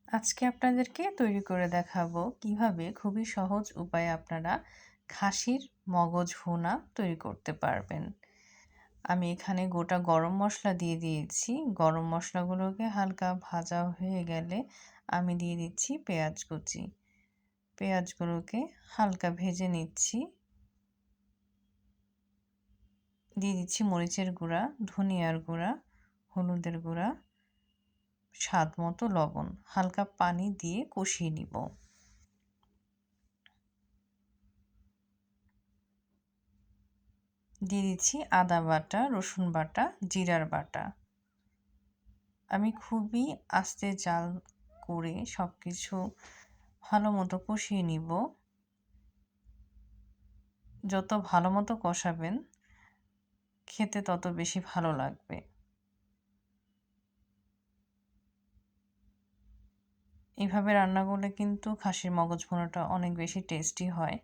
আজকে আপনাদেরকে তৈরি করে দেখাবো কিভাবে খুবই সহজ উপায়ে আপনারা খাসির মগজ ভুনা তৈরি করতে পারবেন। আমি এখানে গোটা গরম মশলা দিয়ে দিয়েছি। গরম মশলাগুলোকে হালকা ভাজা হয়ে গেলে আমি দিয়ে দিচ্ছি পেঁয়াজ কুচি। পেঁয়াজগুলোকে হালকা ভেজে নিচ্ছি। দিয়ে দিচ্ছি মরিচের গুঁড়া, ধনিয়ার গুঁড়া, হলুদের গুঁড়া, স্বাদ মতো লবণ। হালকা পানি দিয়ে কষিয়ে নিব। দিয়ে দিচ্ছি আদা বাটা, রসুন বাটা, জিরার বাটা। আমি খুবই আস্তে জাল করে সব কিছু ভালো মতো কষিয়ে নিব। যত ভালো মতো কষাবেন খেতে তত বেশি ভালো লাগবে। এইভাবে রান্না করলে কিন্তু খাসির মগজ ভুনাটা অনেক বেশি টেস্টি হয়।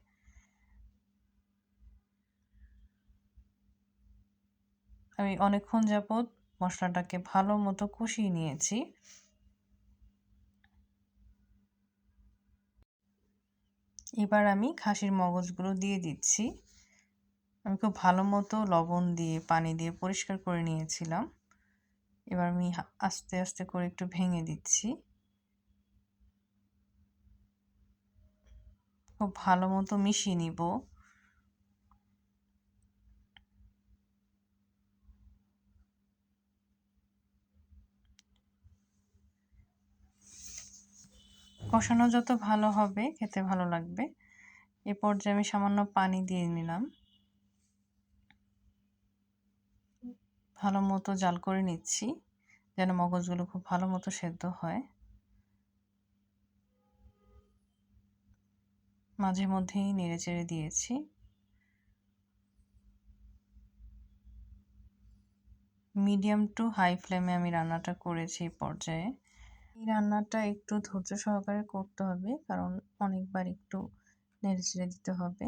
আমি অনেকক্ষণ যাবৎ মশলাটাকে ভালো মতো কষিয়ে নিয়েছি। এবার আমি খাসির মগজগুলো দিয়ে দিচ্ছি। আমি খুব ভালো মতো লবণ দিয়ে পানি দিয়ে পরিষ্কার করে নিয়েছিলাম। এবার আমি আস্তে আস্তে করে একটু ভেঙে দিচ্ছি। খুব ভালো মতো মিশিয়ে নিব। কষানো যত ভালো হবে খেতে ভালো লাগবে। এ পর্যায়ে আমি সামান্য পানি দিয়ে নিলাম। ভালো মতো জাল করে নিচ্ছি যেন মগজগুলো খুব ভালো মতো সেদ্ধ হয়। মাঝে মধ্যেই নেড়েচেড়ে দিয়েছি। মিডিয়াম টু হাই ফ্লেমে আমি রান্নাটা করেছি এই পর্যায়ে। এই রান্নাটা একটু ধৈর্য সহকারে করতে হবে, কারণ অনেকবার একটু নেড়েচেড়ে দিতে হবে।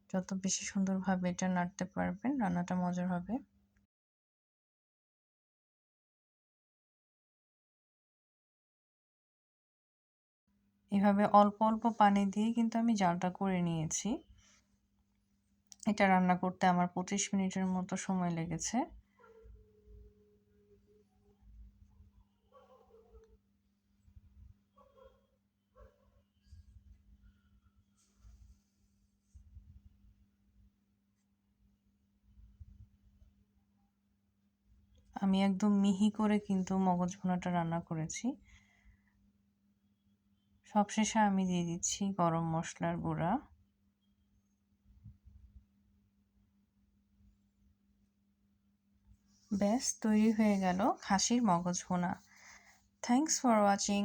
যত বেশি সুন্দরভাবে এটা নাড়তে পারবেন রান্নাটা মজার হবে। এভাবে অল্প অল্প পানি দিয়ে কিন্তু আমি জালটা করে নিয়েছি। এটা রান্না করতে আমার 25 মিনিটের মতো সময় লেগেছে। আমি একদম মিহি করে কিন্তু মগজ ভুনাটা রান্না করেছি। সবশেষে আমি দিয়ে দিচ্ছি গরম মশলার গুঁড়া। ব্যাস তৈরি হয়ে গেল খাসির মগজ ভুনা। Thanks for watching.